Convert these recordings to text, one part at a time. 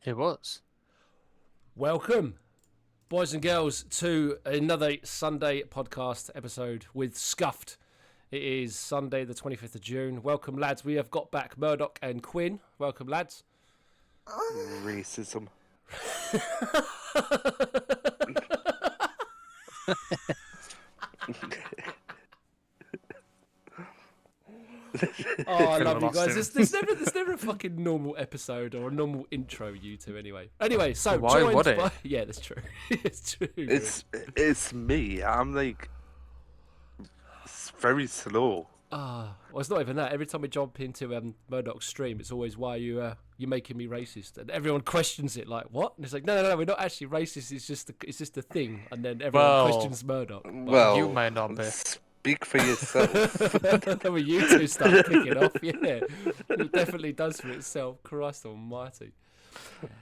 It was. Welcome, boys and girls, to another Sunday podcast episode with Scuffed. It is Sunday, the 25th of June. Welcome, lads. We have got back Murdoch and Quinn. Welcome, lads. Racism. Oh, I love you guys. There's never a fucking normal episode or a normal intro, you two, anyway. Anyway, so Why joined would it? by... Yeah, that's true. It's true. It's me. I'm like very slow. Well, it's not even that. Every time we jump into Murdoch's stream, it's always, why are you making me racist? And everyone questions it, like, what? And it's like, no, we're not actually racist. It's just a thing. And then everyone questions Murdoch. Well, you may not be. Speak for yourself. When you two start kicking off, yeah, it definitely does for itself. Christ almighty.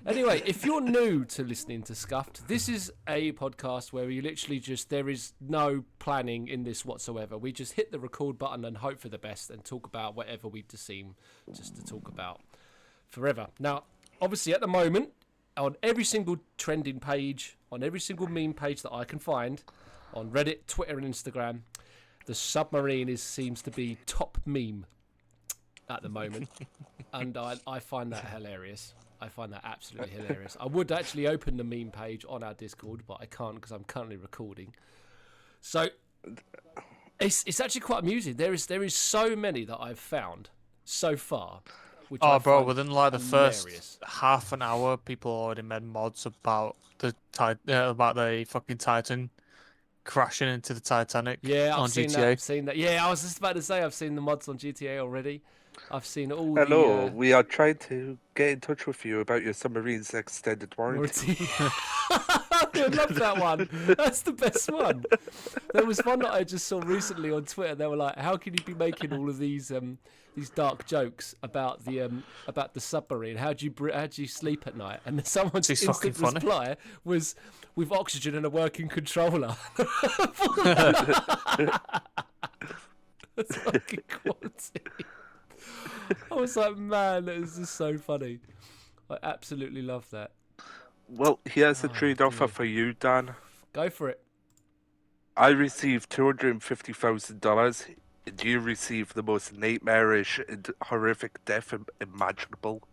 Anyway, if you're new to listening to Scuffed, this is a podcast where we literally there is no planning in this whatsoever. We just hit the record button and hope for the best and talk about whatever we seem just to talk about forever. Now, obviously at the moment, on every single trending page, on every single meme page that I can find, on Reddit, Twitter and Instagram, the submarine seems to be top meme at the moment. And I find that hilarious. I find that absolutely hilarious. I would actually open the meme page on our Discord, but I can't because I'm currently recording. So it's actually quite amusing. There is so many that I've found so far. Which I Bro, find within like the hilarious. first half an hour, people already made mods about the fucking Titan crashing into the Titanic. Yeah, on I've seen GTA. that. I've seen that. Yeah, I was just about to say I've seen the mods on GTA already. I've seen all Hello, the we are trying to get in touch with you about your submarine's extended warranty. I love that one. That's the best one. There was one that I just saw recently on Twitter. They were like, "How can you be making all of these dark jokes about the submarine? How do you sleep at night?" And someone's It's fucking instant funny. reply was, "With oxygen and a working controller." That's fucking quality. I was like, man, that is just so funny. I absolutely love that. Well, here's a Oh, trade offer dear. for you, Dan. Go for it. I received $250,000. And you receive the most nightmarish and horrific death imaginable.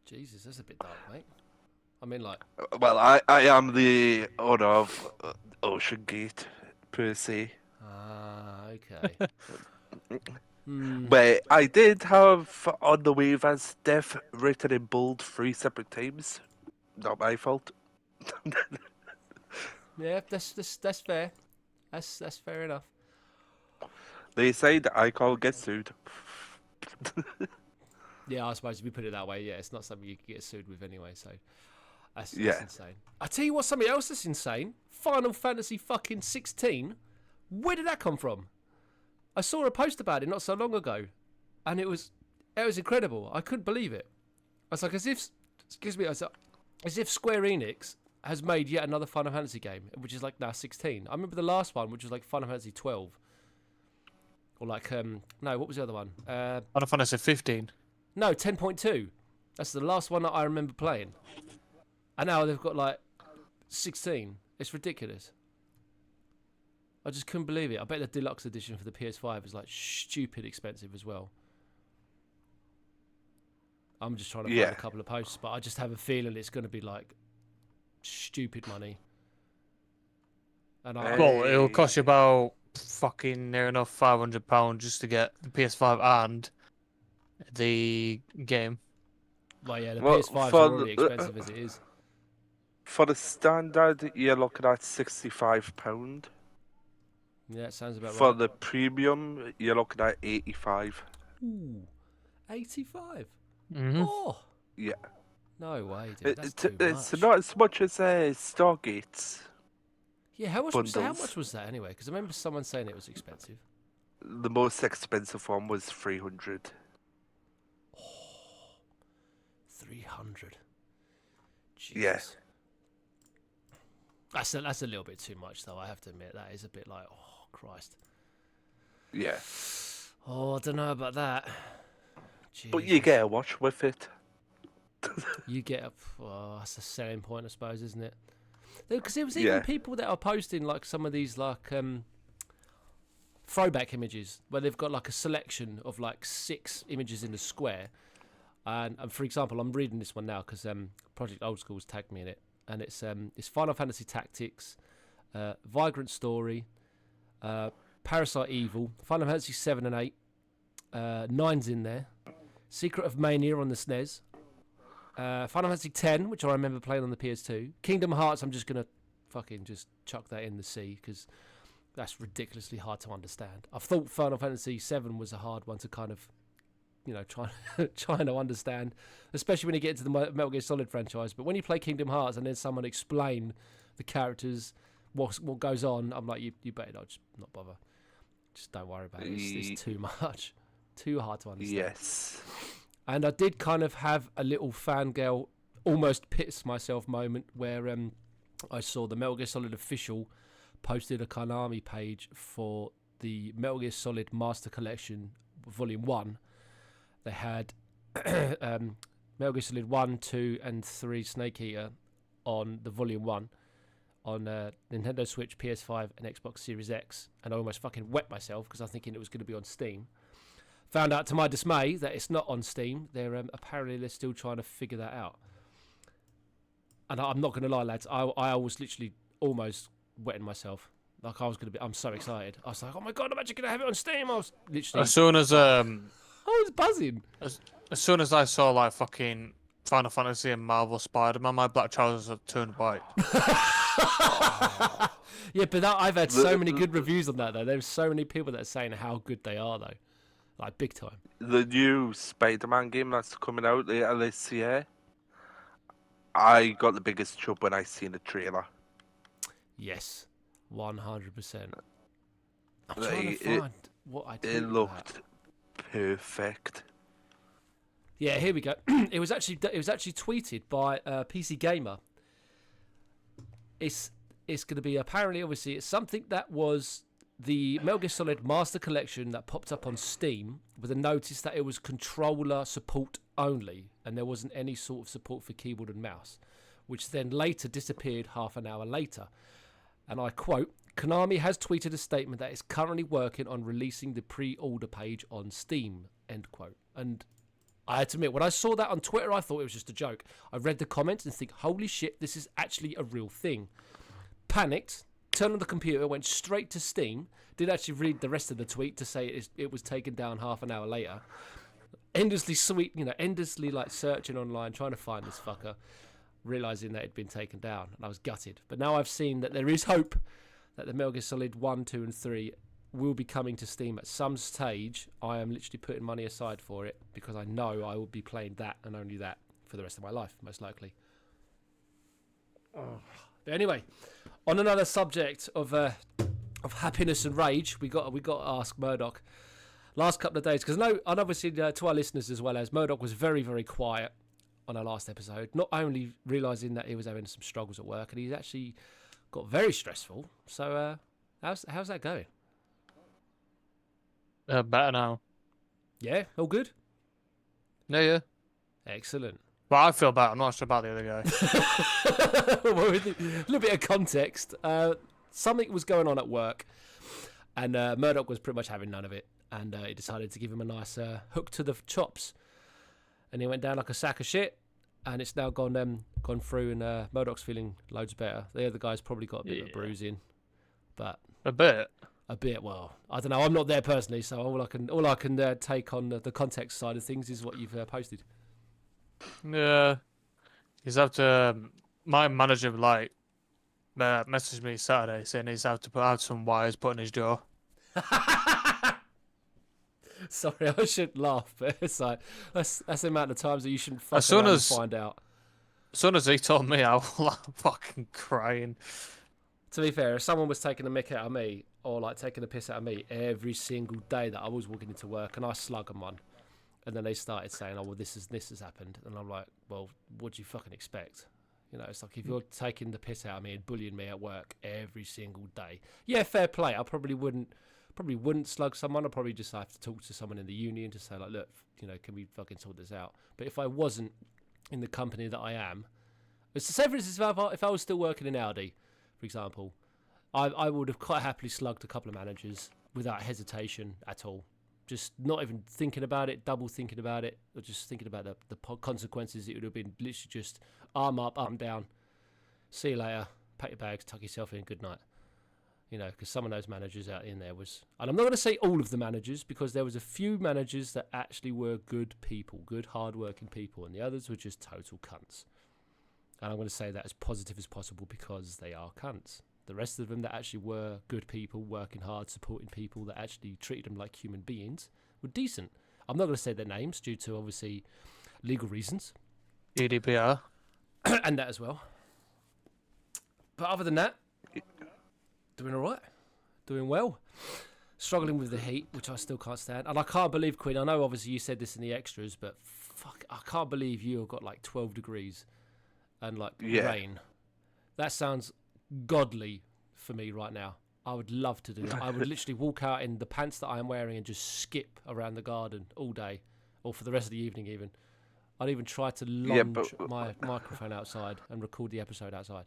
Jesus, that's a bit dark, mate. I mean, like, Well, I am the owner of Ocean Gate, per se. okay. But I did have on the waivers death written in bold 3 separate times. Not my fault. Yeah, that's fair. That's fair enough. They say that I can't get sued. Yeah, I suppose if you put it that way, yeah, it's not something you can get sued with anyway. So that's Yeah. insane. I tell you what, something else that's insane. Final Fantasy fucking 16. Where did that come from? I saw a post about it not so long ago, and it was incredible. I couldn't believe it. I was like, as if Square Enix has made yet another Final Fantasy game, which is like now 16. I remember the last one, which was like Final Fantasy 12, or like no, what was the other one? Final Fantasy 15. No, 10.2. That's the last one that I remember playing, and now they've got like 16. It's ridiculous. I just couldn't believe it. I bet the deluxe edition for the PS5 is like stupid expensive as well. I'm just trying to find a couple of posts, but I just have a feeling it's going to be like stupid money. And Well, it'll cost you about fucking near enough £500 just to get the PS5 and the game. well, yeah, the Well, PS5's for already expensive as it is. For the standard, you're looking at £65. Yeah, it sounds about For right. the premium, you're looking at 85. Ooh, 85. Mm-hmm. Oh, Yeah. no way, dude. That's too It's much. not as much as Stargate's. Yeah, how much bundles. was that anyway? Because I remember someone saying it was expensive. The most expensive one was 300. 300. Jesus. Yeah. That's a little bit too much, though. I have to admit that is a bit like, oh Christ. Yeah. Oh, I don't know about that. But you Jesus. get a watch with it. You get that's a selling point, I suppose, isn't it? Because there was even people that are posting like some of these like throwback images where they've got like a selection of like 6 images in a square. And for example, I'm reading this one now because Project Old School's tagged me in it, and it's Final Fantasy Tactics, Vagrant Story, Parasite Evil, Final Fantasy 7 and 8, 9's in there, Secret of Mania on the SNES, Final Fantasy 10, which I remember playing on the PS2, Kingdom Hearts. I'm just gonna fucking just chuck that in the sea because that's ridiculously hard to understand. I thought Final Fantasy 7 was a hard one to kind of, trying to understand, especially when you get into the Metal Gear Solid franchise. But when you play Kingdom Hearts and then someone explain the characters, what goes on, I'm like, you better not bother. Just don't worry about it. It's too much, too hard to understand. Yes. And I did kind of have a little fangirl, almost piss myself moment where I saw the Metal Gear Solid official posted a Konami page for the Metal Gear Solid Master Collection Volume 1. They had Metal Gear Solid 1, 2, and 3 Snake Eater on the Volume 1 on Nintendo Switch, PS5, and Xbox Series X. And I almost fucking wet myself because I was thinking it was going to be on Steam. Found out to my dismay that it's not on Steam. Apparently they're still trying to figure that out. And I'm not going to lie, lads. I was literally almost wetting myself. Like I'm so excited. I was like, oh my God, I'm actually going to have it on Steam. I was literally... As soon as I was buzzing. as soon as I saw like fucking Final Fantasy and Marvel Spider-Man, my black trousers have turned white. Yeah, but I've had so many good reviews on that though. There's so many people that are saying how good they are though. Like big time. The new Spider-Man game that's coming out later this year, I got the biggest chub when I seen the trailer. Yes, 100%. I'm Like, trying to find what I did. It looked perfect. Yeah, here we go. It was actually tweeted by PC Gamer. It's going to be apparently, obviously, it's something that was the Metal Gear Solid Master Collection that popped up on Steam with a notice that it was controller support only, and there wasn't any sort of support for keyboard and mouse, which then later disappeared half an hour later. And I quote, Konami has tweeted a statement that it's currently working on releasing the pre-order page on Steam, end quote. And I had to admit, when I saw that on Twitter, I thought it was just a joke. I read the comments and think, holy shit, this is actually a real thing. Panicked, turned on the computer, went straight to Steam, did actually read the rest of the tweet to say it was taken down half an hour later. Endlessly like searching online, trying to find this fucker, realising that it'd been taken down, and I was gutted. But now I've seen that there is hope that the Metal Gear Solid 1, 2, and 3 will be coming to Steam at some stage. I am literally putting money aside for it because I know I will be playing that and only that for the rest of my life, most likely. Oh. But anyway, on another subject of happiness and rage, we got to ask Murdoch. Last couple of days, because and obviously to our listeners as well, as Murdoch was very, very quiet on our last episode, not only realising that he was having some struggles at work, and he's actually got very stressful. So how's that going? Better now. Yeah, all good? Yeah. Excellent. But I feel better. I'm not sure about the other guy. Well, with a little bit of context, something was going on at work, and Murdoch was pretty much having none of it, and he decided to give him a nice hook to the chops, and he went down like a sack of shit, and it's now gone through, and Murdoch's feeling loads better. The other guy's probably got a bit of a bruising, but A bit. Well, I don't know. I'm not there personally, so all I can take on the context side of things is what you've posted. Yeah. He's have to. My manager messaged me Saturday saying he's have to put out some wires put in his jaw. Sorry, I shouldn't laugh, but it's like that's the amount of times that you shouldn't As soon as- find out. As soon as he told me, I was like fucking crying. To be fair, if someone was taking a mick out of me or like taking a piss out of me every single day that I was walking into work and I slug them one, and then they started saying, "Oh, well, this has happened," and I'm like, "Well, what do you fucking expect?" You know, it's like if you're taking the piss out of me and bullying me at work every single day, yeah, fair play. I probably wouldn't slug someone. I'd probably just have to talk to someone in the union to say like, look, you know, can we fucking sort this out? But if I wasn't in the company that I am. Say for instance, if I was still working in Audi, for example, I would have quite happily slugged a couple of managers without hesitation at all. Just not even thinking about it, double thinking about it, or just thinking about the consequences. It would have been literally just arm up, arm down. See you later. Pack your bags, tuck yourself in. Good night. You know, because some of those managers out in there was, and I'm not going to say all of the managers, because there was a few managers that actually were good people, good hard-working people, and the others were just total cunts. And I'm going to say that as positive as possible because they are cunts. The rest of them that actually were good people, working hard, supporting people, that actually treated them like human beings, were decent. I'm not going to say their names due to, obviously, legal reasons. GDPR. And that as well. But other than that, doing all right. Doing well. Struggling with the heat, which I still can't stand. And I can't believe, Quinn, I know obviously you said this in the extras, but fuck, I can't believe you have got like 12 degrees and like rain. That sounds godly for me right now. I would love to do that. I would literally walk out in the pants that I am wearing and just skip around the garden all day, or for the rest of the evening even. I'd even try to launch my microphone outside and record the episode outside.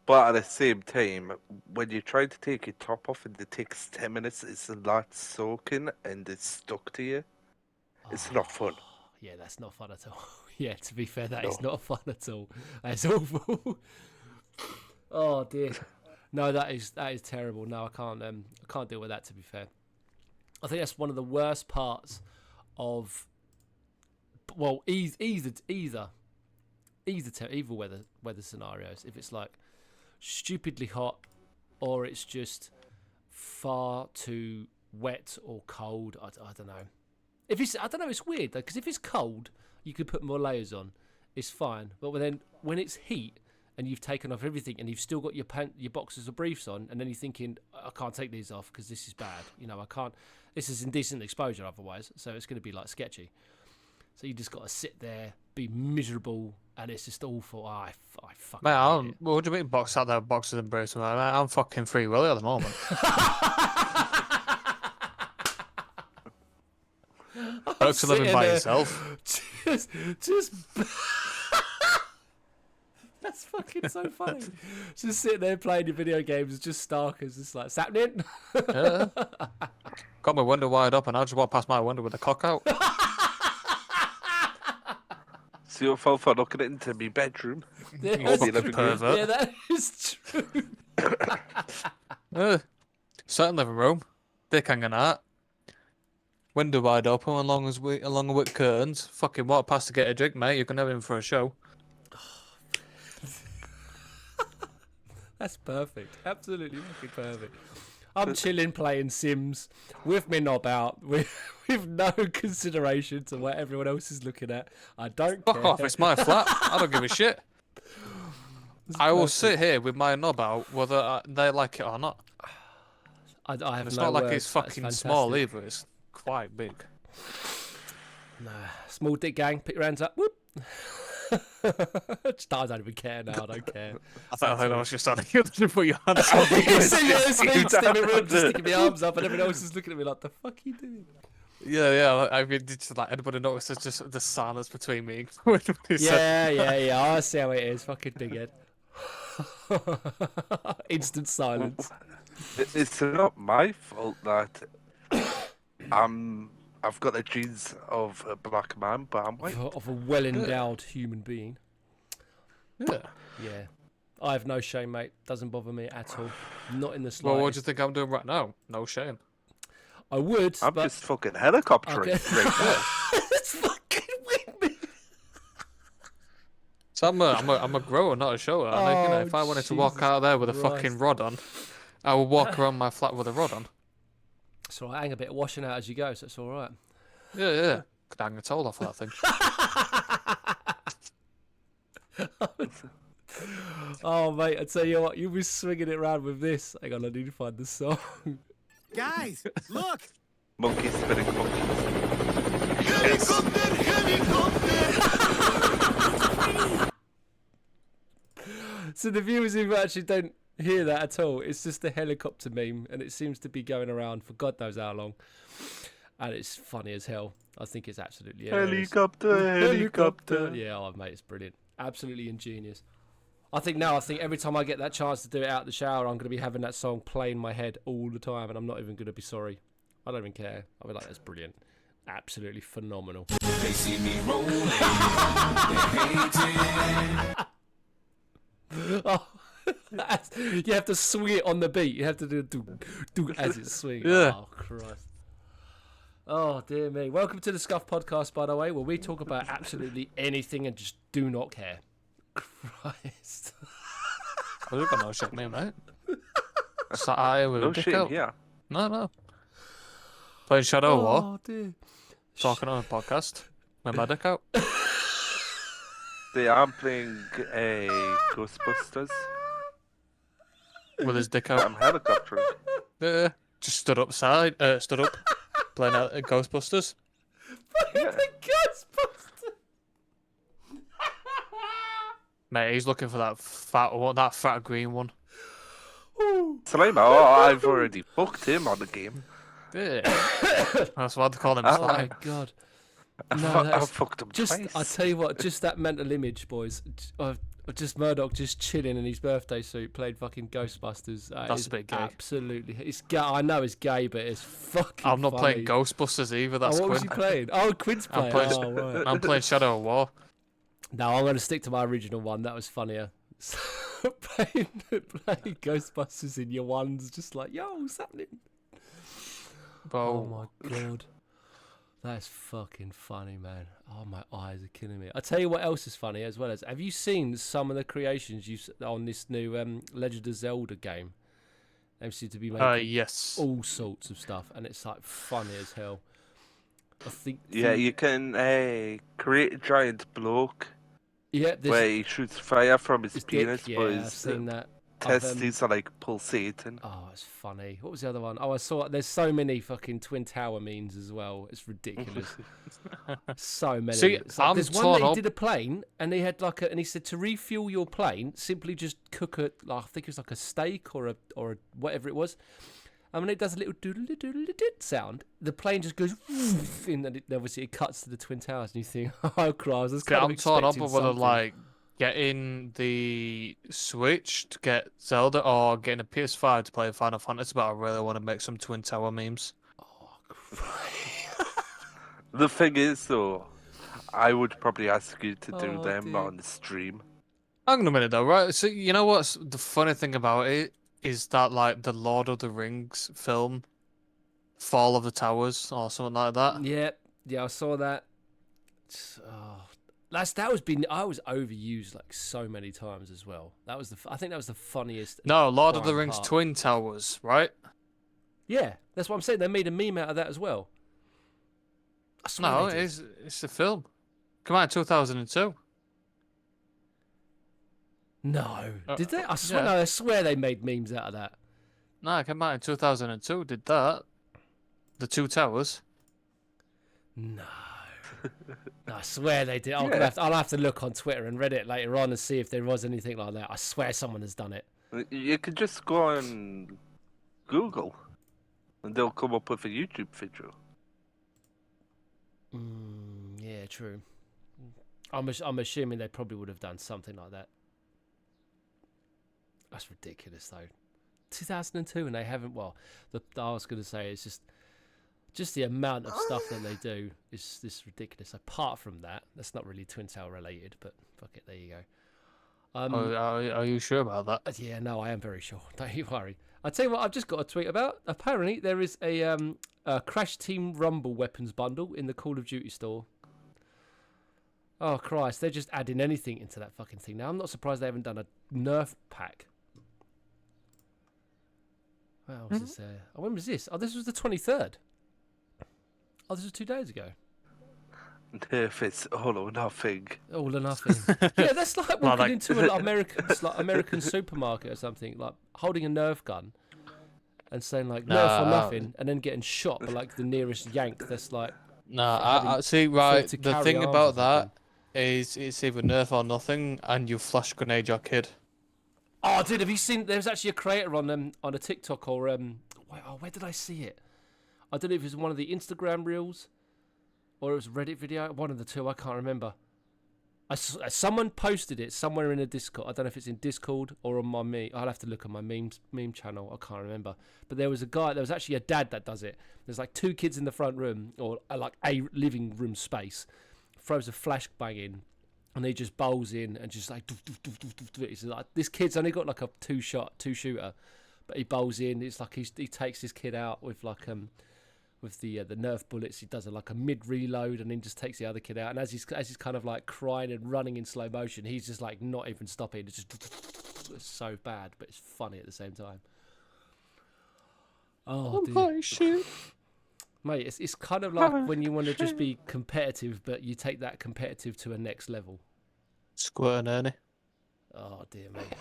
But at the same time, when you try to take your top off and it takes 10 minutes, it's a lot soaking and it's stuck to you. It's not fun. Yeah, that's not fun at all. Yeah, to be fair, that is not fun at all. That's awful. Oh dear. No, that is terrible. No, I can't deal with that, to be fair. I think that's one of the worst parts of, well, either weather scenarios. If it's like stupidly hot, or it's just far too wet or cold. I don't know. I don't know. It's weird though, because if it's cold, you could put more layers on. It's fine. But then when it's heat and you've taken off everything and you've still got your boxers or briefs on, and then you're thinking, I can't take these off because this is bad. You know, I can't. This is indecent exposure otherwise, so it's going to be like sketchy. So you just got to sit there, be miserable, and it's just awful. I fucking hate it. What do you mean boxers and briefs? I'm fucking Free Willy at the moment. Folks are living by yourself. Just that's fucking so funny. Just sitting there playing your video games, just starkers, just like, happening. Yeah. Got my window wide up and I just walk past my window with the cock out. So you fell for looking into my bedroom. Yeah, Or the living room. Pervert. yeah, that is true. Certain living room, dick hanging out, window wide open, along with curtains. Fucking walk past to get a drink, mate. You can have him for a show. That's perfect. Absolutely fucking perfect. I'm chilling, playing Sims with my knob out, with no consideration to what everyone else is looking at. I don't Fuck care. off, it's my flat. I don't give a shit. I will sit here with my knob out, whether they like it or not. I have It's no not like words. it's That's fucking small fantastic. either. It's quite big. Nah. Small dick gang, put your hands up. Whoop. I don't even care now. I don't care. I thought I was just on you to put your hands on. It's me standing around just sticking my arms up, and everyone else is looking at me like, the fuck are you doing? Yeah. I mean, just like anybody notices just the silence between me. When he said- Yeah. I see how it is. Fucking big head. Instant silence. It's not my fault that I've got the genes of a black man, but I'm white. Of a well-endowed human being. Yeah. Yeah. I have no shame, mate. Doesn't bother me at all. Not in the Well, what do slightest. you think I'm doing right now? No shame. I would, I'm but... just fucking helicoptering Okay. right now. It's fucking windmill. So I'm a grower, not a shower. And you know, if I wanted to walk Jesus out there with a Christ. fucking rod on, I would walk around my flat with a rod on. So I hang a bit of washing out as you go, so it's all right. Yeah. Could hang a toll off that thing. Oh, mate, I tell you what, you'll be swinging it around with this. Hang on, I need to find the song. Guys, look! Monkey spinning monkeys. So the viewers who actually don't hear that at all, it's just a helicopter meme, and it seems to be going around for God knows how long. and it's funny as hell. I think it's absolutely hilarious. Helicopter. Yeah, oh, mate, it's brilliant. Absolutely ingenious. I think every time I get that chance to do it out the shower, I'm going to be having that song play in my head all the time, and I'm not even going to be sorry. I don't even care. I'll be like, that's brilliant. Absolutely phenomenal. They see me rolling, Oh, you have to swing it on the beat. You have to do as it swings. Yeah. Oh, Christ. Oh, dear me. Welcome to the Scuff Podcast, by the way, where we talk about absolutely anything and just do not care. Christ. Well, you've got no shit, me, mate. Sat out here with a No dick shame, out. yeah. No. Playing Shadow of War, Oh, dear. talking on a podcast with my dick out. I'm playing Ghostbusters. With his dick I'm out. helicoptering. Just stood up, playing out Ghostbusters. Yeah. The Ghostbusters. Mate, he's looking for that fat green one. Slimer, I've already booked him on the game. Yeah. That's why they call him Oh, Slime. my God. I that's fucked him just, twice. I tell you what, just that mental image, boys, of just Murdoch just chilling in his birthday suit, playing fucking Ghostbusters. That's is a bit gay. Absolutely, it's gay. I know it's gay, but it's fucking. I'm not funny. playing Ghostbusters either. That's Oh, what was Quinn. he playing? Oh, Quinn's I'm playing. playing- Oh, right. I'm playing Shadow of War. No, I'm going to stick to my original one. That was funnier. playing Ghostbusters in your ones, just like, yo, what's happening? Oh my God. That's fucking funny, man. Oh, my eyes are killing me. I'll tell you what else is funny as well. Have you seen some of the creations on this new Legend of Zelda game? They seem to be making Yes. all sorts of stuff, and it's like funny as hell. I think. Yeah, you can create a giant bloke Yeah, where he shoots fire from his his penis, dick, but yeah, I've his seen that. I've, testes are like pulsating. Oh, it's funny. What was the other one? Oh, I saw. There's so many fucking Twin Tower memes as well. It's ridiculous. So many. See, It's like, I'm there's one torn that he up. did a plane, and he had like and he said to refuel your plane, simply just cook a. Like, I think it was like a steak or a whatever it was. And when it does a little doodle doodle sound, the plane just goes, and then obviously it cuts to the Twin Towers, and you think, oh, Christ, that's See, kind of I'm torn up expecting on whether something. like getting the Switch to get Zelda or getting a PS5 to play Final Fantasy, but I really want to make some Twin Tower memes. The thing is, though, I would probably ask you to do Oh, them dear. on the stream. Hang on a minute though, right? So you know what's the funny thing about it is that like the Lord of the Rings film, Fall of the Towers or something like that. Yeah, I saw that. Oh, I was overused like so many times as well. That was I think that was the funniest. No, Lord of the prime Rings part. Twin Towers, right? Yeah, that's what I'm saying. They made a meme out of that as well. I swear No, they did. it's the film. Come out in 2002. No, did they? I swear, yeah. no, I swear they made memes out of that. No, it came out in 2002. Did that? The Two Towers. No. No, I swear they did. Yeah. I'll have to look on Twitter and Reddit later on and see if there was anything like that. I swear someone has done it. You could just go on Google, and they'll come up with a YouTube video. Yeah, true. I'm assuming they probably would have done something like that. That's ridiculous, though. 2002, and they haven't. Well, I was going to say it's just the amount of stuff that they do is this ridiculous. Apart from that, that's not really Twin Tower related, but fuck it, there you go. Are you sure about that? Yeah, no, I am very sure. Don't you worry. I'll tell you what, I've just got a tweet about. Apparently, there is a Crash Team Rumble weapons bundle in the Call of Duty store. Oh, Christ, they're just adding anything into that fucking thing now. I'm not surprised they haven't done a Nerf pack. Wow, was this? Oh, when was this? Oh, this was the 23rd. Oh, this was 2 days ago. If it's all or nothing. All or nothing. Yeah, that's like Well, walking like- into an American supermarket or something, like holding a Nerf gun and saying like Nerf or Nah. nothing, and then getting shot by like the nearest yank. That's like No, having I see. Right, to the carry thing arms or about that something. is it's either Nerf or nothing, and you flash grenade your kid. Oh, dude, have you seen? There's actually a creator on a TikTok or where did I see it? I don't know if it was one of the Instagram reels or it was a Reddit video. One of the two, I can't remember. Someone posted it somewhere in a Discord. I don't know if it's in Discord or on my meme. I'll have to look at my meme channel. I can't remember. But there was actually a dad that does it. There's like 2 kids in the front room, or like a living room space, throws a flashbang in, and he just bowls in and just like, doof, doof, doof, doof, doof, doof. It's like, this kid's only got like a 2-shooter, but he bowls in. It's like he takes his kid out with like with the Nerf bullets. He does like a mid reload and then just takes the other kid out. And as he's kind of like crying and running in slow motion, he's just like not even stopping. It's just it's so bad, but it's funny at the same time. Oh, dear. shit. Mate, it's kind of like when you want to just be competitive, but you take that competitive to a next level. Squirt and Ernie. Oh dear, mate.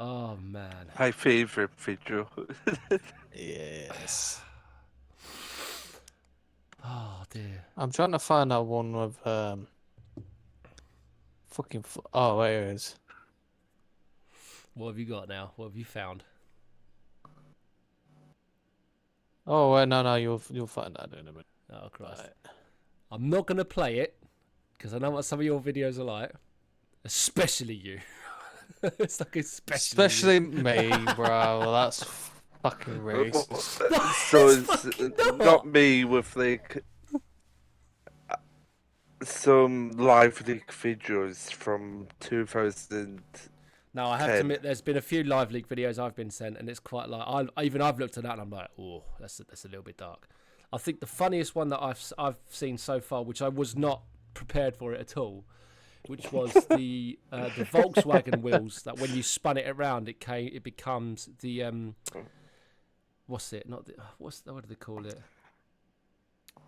Oh man. My favorite video. Yes. Oh dear. I'm trying to find that one with oh, wait, it is. What have you got now? What have you found? Oh wait, no, you'll find that in a minute. Oh Christ. Right. I'm not gonna play it because I know what some of your videos are like, especially you. It's like Oh, especially Me, bro. Well, that's fucking racist. So it's not me with like some live leak videos from 2000. No, I have to 10. admit, there's been a few live leak videos I've been sent, and it's quite like I've looked at that and I'm like, oh, that's a little bit dark. I think the funniest one that I've seen so far, which I was not prepared for it at all, which was the Volkswagen wheels that when you spun it around, it becomes the what do they call it? I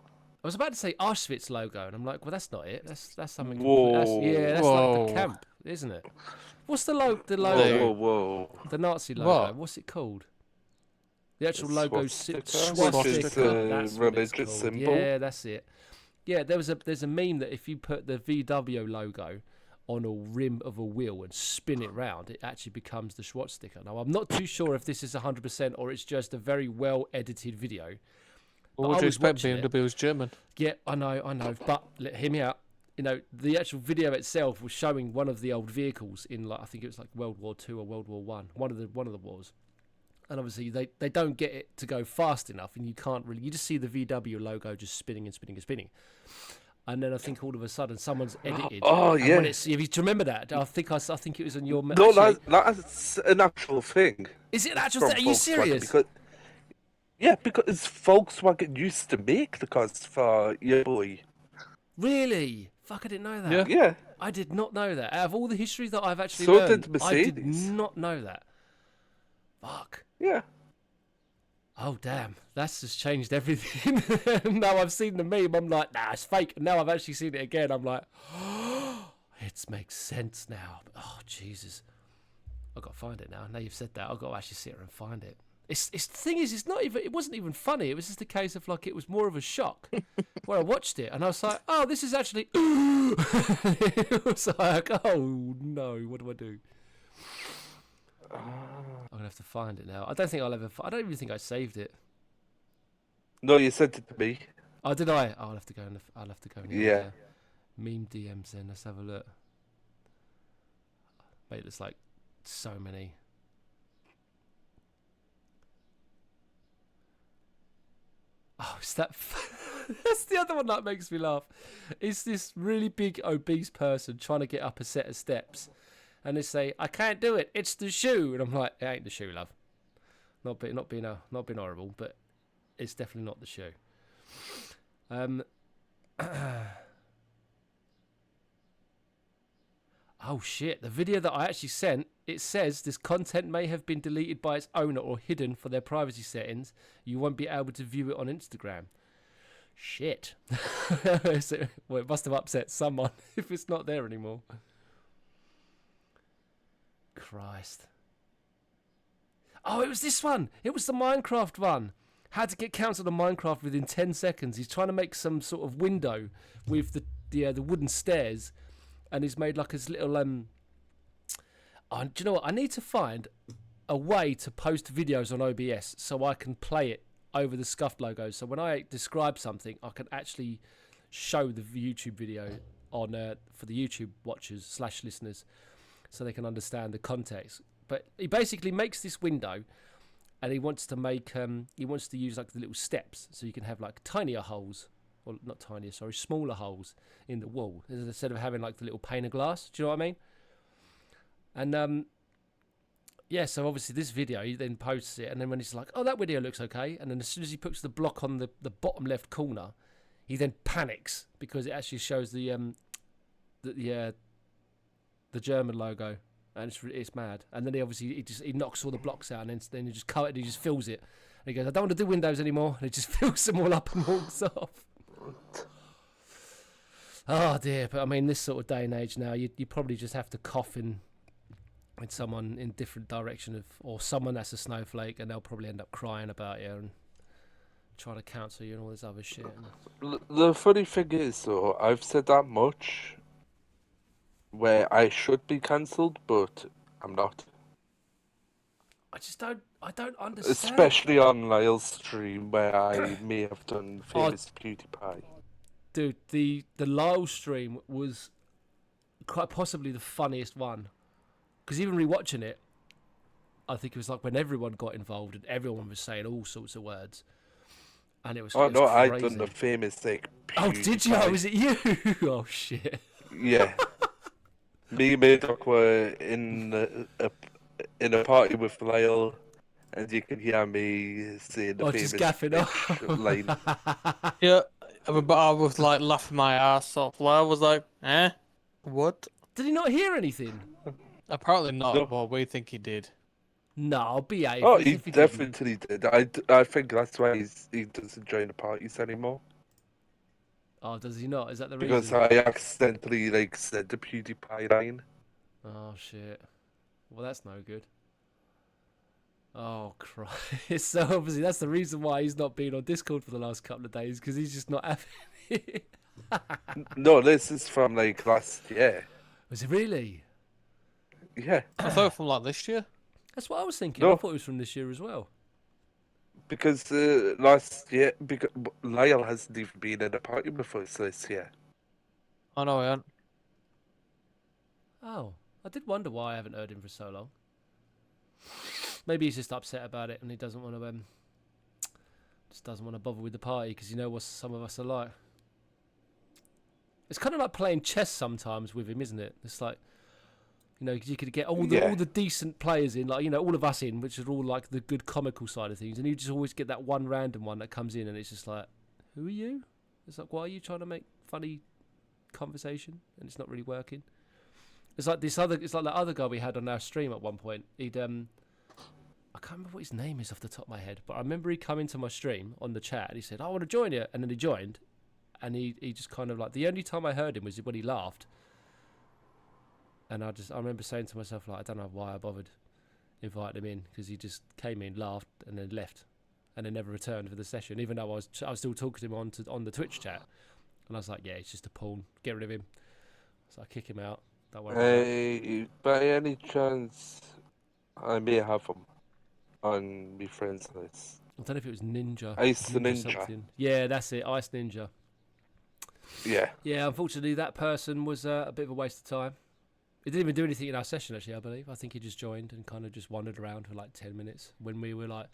was about to say Auschwitz logo, and I'm like, well, that's not it. That's something. Whoa. That's like Whoa. the camp, isn't it? What's the logo? Whoa. The Nazi logo. What? What's it called? The actual The logo. swastika, which is a That's what it's religious called. symbol. Yeah, that's it. Yeah, there's a meme that if you put the VW logo on a rim of a wheel and spin it round, it actually becomes the swastika. Now, I'm not too sure if this is 100% or it's just a very well edited video. What I would you was expect? watching it. BMW was German. Yeah, I know. But hear me out. You know, the actual video itself was showing one of the old vehicles in, like, I think it was like World War II or World War One, one of the wars. And obviously they don't get it to go fast enough, and you can't really. You just see the VW logo just spinning and spinning and spinning. And then I think all of a sudden someone's edited. Oh, and yeah. when it's, if you remember that, I think it was on your. No, actually, that's an actual thing. is it an actual from thing? Are you Volkswagen, serious? Because Volkswagen used to make the cars for your boy. Really? Fuck, I didn't know that. Yeah. Yeah. I did not know that. Out of all the history that I've actually So learned, did I did Mercedes. not know that. Fuck. Yeah. Oh damn, that's just changed everything. Now I've seen the meme, I'm like, nah, it's fake. And now I've actually seen it again, I'm like, oh, it makes sense now. Oh Jesus, I've got to find it now. Now you've said that, I've got to actually sit here and find it. It's the thing is, it wasn't even funny. It was just a case of like, it was more of a shock where I watched it and I was like, oh, this is actually. It was like, oh no, what do I do? I'm gonna have to find it now. I don't think I'll ever. I don't even think I saved it. No, you sent it to me. Oh, did I? Oh, I'll have to go. I'll have to go. Yeah. Meme DMs then. Let's have a look. Mate, there's like so many. Oh, is that? That's the other one that makes me laugh. It's this really big obese person trying to get up a set of steps, and they say, "I can't do it. It's the shoe," and I'm like, "It ain't the shoe, love. Not being horrible, but it's definitely not the shoe." Oh shit, the video that I actually sent, it says this content may have been deleted by its owner or hidden for their privacy settings. You won't be able to view it on Instagram. Shit. Well, it must have upset someone if it's not there anymore. Christ. Oh, it was this one. It was the Minecraft one. How to get cancelled on Minecraft within 10 seconds. He's trying to make some sort of window with the wooden stairs. And he's made like his little... Oh, do you know what? I need to find a way to post videos on OBS so I can play it over the Scuffed logo. So when I describe something, I can actually show the YouTube video on for the YouTube watchers / listeners, so they can understand the context. But he basically makes this window, and he wants to make he wants to use like the little steps, so you can have like tinier holes, or not tinier, sorry, smaller holes in the wall instead of having like the little pane of glass. Do you know what I mean? And yeah, so obviously this video, he then posts it, and then when he's like, oh, that video looks okay, and then as soon as he puts the block on the bottom left corner, he then panics because it actually shows the German logo, and it's mad. And then he knocks all the blocks out, and then he just cut it, and he just fills it. And he goes, I don't want to do windows anymore, and he just fills them all up and walks off. Oh dear, but I mean, this sort of day and age now, you probably just have to cough in someone in different direction or someone that's a snowflake, and they'll probably end up crying about you and trying to counsel you and all this other shit. The funny thing is, though, I've said that much where I should be cancelled, but I'm not. I don't understand. Especially on Lyle's stream, where I may have done famous PewDiePie. Dude, the Lyle stream was quite possibly the funniest one. Because even rewatching it, I think it was like when everyone got involved and everyone was saying all sorts of words. And it was Oh, it was no, crazy. I'd done the famous, like, Oh, did you? PewDiePie. Was it you? Oh, shit. Yeah. Me and Murdoch were in a party with Lyle, and you can hear me saying the famous Just gaffing off. line. Yeah, but I was like laughing my ass off. I was like, what? Did he not hear anything? Apparently not, No. but we think he did. No, I'll be out. Oh, he definitely did. I think that's why he doesn't join the parties anymore. Oh, does he not? Is that the Because reason? I accidentally, like, said the PewDiePie line. Oh, shit. Well, that's no good. Oh, Christ. So, obviously, that's the reason why he's not been on Discord for the last couple of days, because he's just not having it. No, this is from, like, last year. Was it really? Yeah, I thought from like this year. That's what I was thinking. No. I thought it was from this year as well. because last year, because Lyle hasn't even been in a party with us this year. I know I haven't. Oh, I did wonder why I haven't heard him for so long. Maybe he's just upset about it and he doesn't want to just doesn't want to bother with the party because you know what some of us are like. It's kind of like playing chess sometimes with him, isn't it? It's like, you know, you could get all the decent players in, like, you know, all of us in, which are all like the good comical side of things, and you just always get that one random one that comes in, and it's just like, who are you? It's like, why are you trying to make funny conversation? And it's not really working. It's like it's like that other guy we had on our stream at one point. He'd I can't remember what his name is off the top of my head, but I remember he come into my stream on the chat and he said, I want to join you, and then he joined, and he just kind of like, the only time I heard him was when he laughed. And I remember saying to myself, like, I don't know why I bothered inviting him in, because he just came in, laughed, and then left, and then never returned for the session. Even though I was still talking to him on the Twitch chat, and I was like, yeah, he's just a pawn. Get rid of him. So I kick him out. Don't worry. About it. Hey, by any chance, I may have him on my friends list. I don't know if it was Ninja. Ice the Ninja. Something. Yeah, that's it. Ice Ninja. Yeah. Yeah, unfortunately, that person was a bit of a waste of time. He didn't even do anything in our session, actually, I believe. I think he just joined and kind of just wandered around for like 10 minutes when we were like,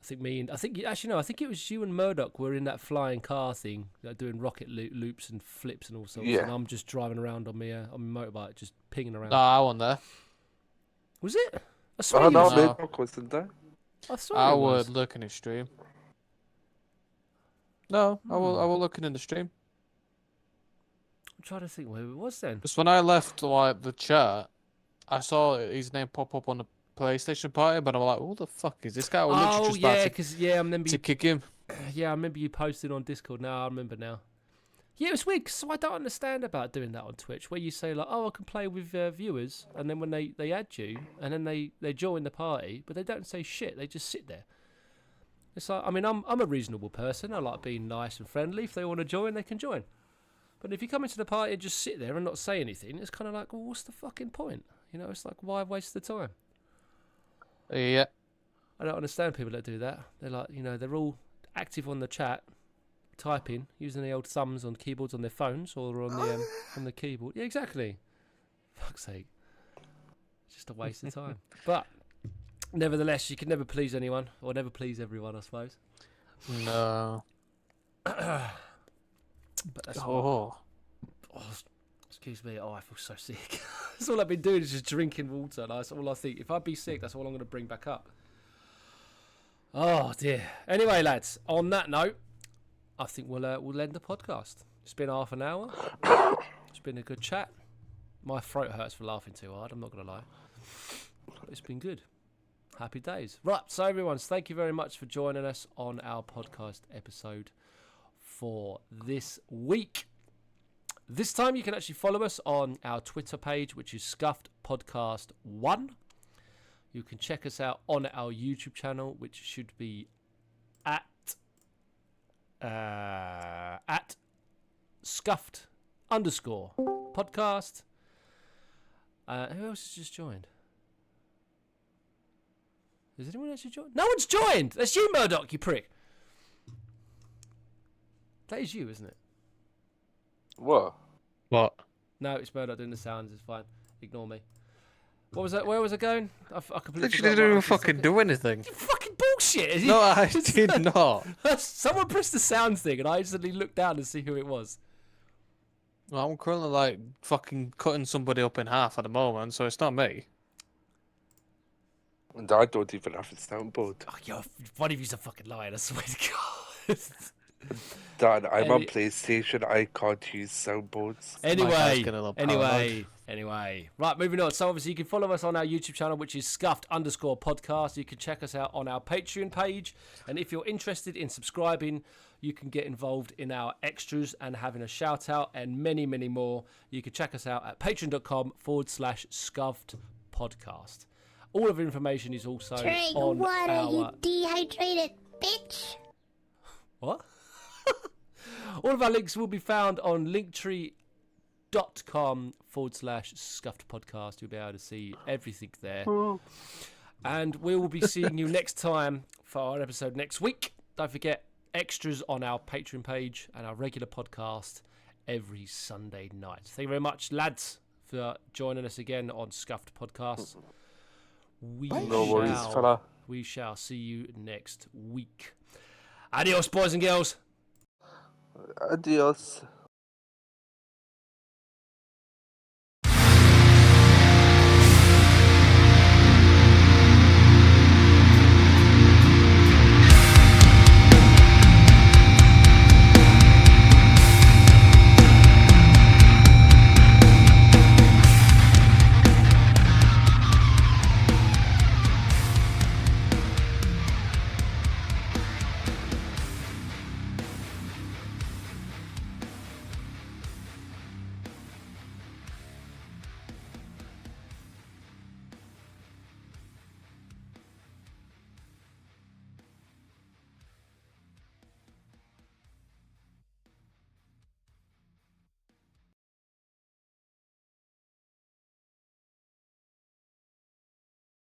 I think it was you and Murdoch were in that flying car thing, like doing rocket loops and flips and all sorts. Yeah. And I'm just driving around on my motorbike, just pinging around. No, I wasn't there. Was it? I swear Oh, you no, was. No. Murdoch wasn't there. I thought I it was. would look in his stream. No, I will looking in the stream. I'm trying to think where it was then. Just when I left like the chat, I saw his name pop up on the PlayStation party, but I'm like, who the fuck is this guy? I was literally Oh just about yeah, because I remember to you. kick him. Yeah, I remember you posted on Discord. Now I remember now. Yeah, it was weird. So I don't understand about doing that on Twitch, where you say like, "Oh, I can play with viewers," and then when they add you, and then they join the party, but they don't say shit. They just sit there. It's like, I mean, I'm a reasonable person. I like being nice and friendly. If they want to join, they can join. But if you come into the party and just sit there and not say anything, it's kind of like, well, what's the fucking point? You know, it's like, why waste the time? Yeah. I don't understand people that do that. They're like, they're all active on the chat, typing, using the old thumbs on keyboards on their phones or on the keyboard. Yeah, exactly. Fuck's sake. It's just a waste of time. But nevertheless, you can never please anyone or never please everyone, I suppose. No. But that's Oh. excuse me. Oh, I feel so sick. That's all I've been doing is just drinking water. That's all I think. If I be sick, that's all I'm going to bring back up. Oh dear. Anyway, lads. On that note, I think we'll end the podcast. It's been half an hour. It's been a good chat. My throat hurts for laughing too hard. I'm not going to lie. It's been good. Happy days. Right. So everyone, thank you very much for joining us on our podcast episode for this week. This time you can actually follow us on our Twitter page, which is Scuffed Podcast 1. You can check us out on our YouTube channel, which should be at Scuffed_podcast. Who else has just joined? Has anyone actually joined? No one's joined! That's you, Murdoch, you prick. That is you, isn't it? What? What? No, it's Murdoch doing the sounds. It's fine. Ignore me. What was that? Where was I going? I completely Literally forgot didn't what I even was fucking talking- do anything. Fucking bullshit! No, I did not. Someone pressed the sounds thing, and I instantly looked down to see who it was. Well, I'm currently like fucking cutting somebody up in half at the moment, so it's not me. And I don't even have a soundboard. Oh, one of you's a fucking liar. I swear to God. Dad, I'm on Any- PlayStation. I can't use soundboards. My guy's getting a little Anyway. Right, moving on. So obviously you can follow us on our YouTube channel, which is Scuffed_podcast. You can check us out on our Patreon page. And if you're interested in subscribing, you can get involved in our extras and having a shout out and many, many more. You can check us out at patreon.com/ScuffedPodcast. All of the information is also Drink on water, our... you dehydrated bitch. What? All of our links will be found on linktree.com/Scuffed Podcast. You'll be able to see everything there. And we will be seeing you next time for our episode next week. Don't forget, extras on our Patreon page and our regular podcast every Sunday night. Thank you very much, lads, for joining us again on Scuffed Podcast. No worries, fella. We shall see you next week. Adios, boys and girls. Adios.